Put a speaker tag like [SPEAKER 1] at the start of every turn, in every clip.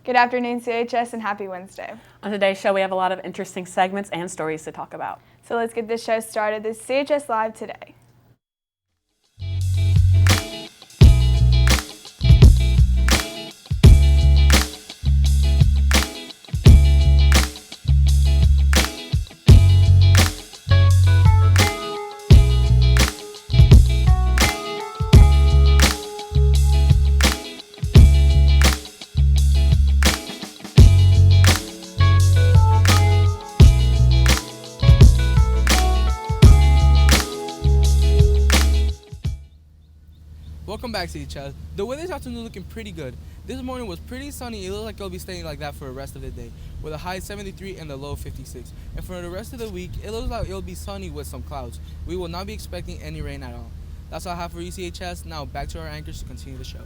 [SPEAKER 1] Good afternoon, CHS, and happy Wednesday.
[SPEAKER 2] On today's show, we have a lot of interesting segments and stories to talk about.
[SPEAKER 1] So let's get this show started. This is CHS Live Today.
[SPEAKER 3] Welcome back, CHS. The weather this afternoon looking pretty good. This morning was pretty sunny. It looks like it'll be staying like that for the rest of the day, with a high 73 and a low 56. And for the rest of the week, it looks like it'll be sunny with some clouds. We will not be expecting any rain at all. That's all I have for you, CHS. Now back to our anchors to continue the show.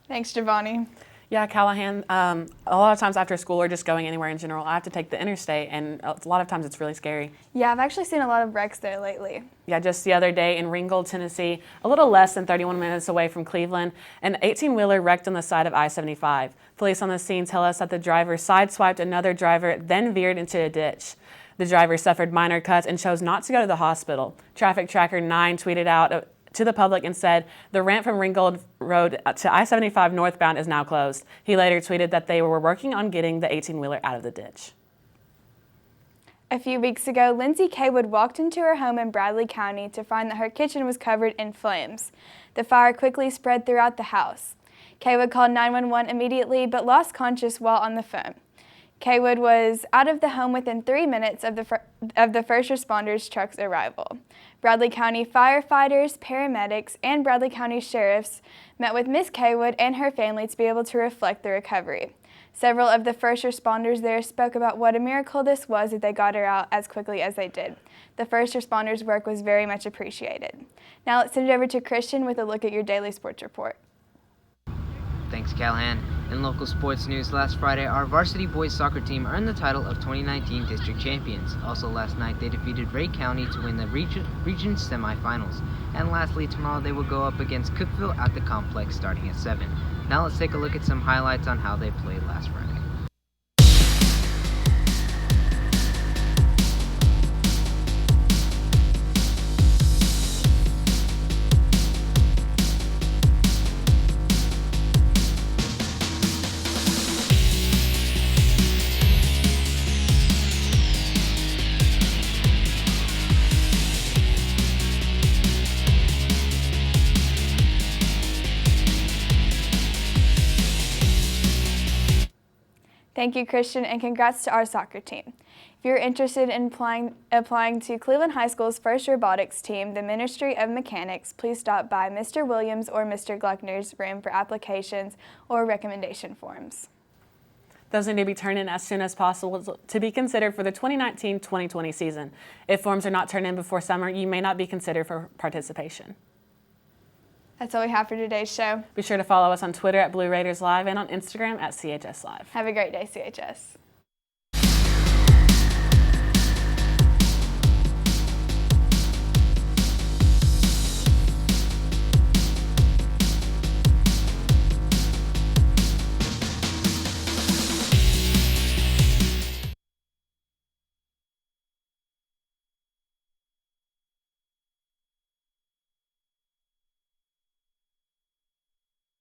[SPEAKER 1] Thanks, Giovanni.
[SPEAKER 2] Yeah, Callahan, a lot of times after school or just going anywhere in general, I have to take the interstate, and a lot of times it's really scary.
[SPEAKER 1] Yeah, I've actually seen a lot of wrecks there lately.
[SPEAKER 2] Yeah, just the other day in Ringgold, Tennessee, a little less than 31 minutes away from Cleveland, an 18-wheeler wrecked on the side of I-75. Police on the scene tell us that the driver sideswiped another driver, then veered into a ditch. The driver suffered minor cuts and chose not to go to the hospital. Traffic Tracker 9 tweeted out to the public and said, "The ramp from Ringgold Road to I-75 northbound is now closed." He later tweeted that they were working on getting the 18-wheeler out of the ditch.
[SPEAKER 1] A few weeks ago, Lindsay Kaywood walked into her home in Bradley County to find that her kitchen was covered in flames. The fire quickly spread throughout the house. Kaywood called 911 immediately but lost consciousness while on the phone. Kaywood was out of the home within 3 minutes of the first responders' truck's arrival. Bradley County firefighters, paramedics, and Bradley County sheriffs met with Miss Kaywood and her family to be able to reflect the recovery. Several of the first responders there spoke about what a miracle this was that they got her out as quickly as they did. The first responders' work was very much appreciated. Now let's send it over to Christian with a look at your daily sports report.
[SPEAKER 4] Thanks, Callahan. In local sports news, last Friday, our varsity boys soccer team earned the title of 2019 district champions. Also last night, they defeated Ray County to win the region semifinals. And lastly, tomorrow they will go up against Cookeville at the complex starting at 7. Now let's take a look at some highlights on how they played last Friday.
[SPEAKER 1] Thank you, Christian, and congrats to our soccer team. If you're interested in applying to Cleveland High School's first robotics team, the Ministry of Mechanics, please stop by Mr. Williams or Mr. Gluckner's room for applications or recommendation forms.
[SPEAKER 2] Those need to be turned in as soon as possible to be considered for the 2019-2020 season. If forms are not turned in before summer, you may not be considered for participation.
[SPEAKER 1] That's all we have for today's show.
[SPEAKER 2] Be sure to follow us on Twitter at Blue Raiders Live and on Instagram at CHSLive.
[SPEAKER 1] Have a great day, CHS.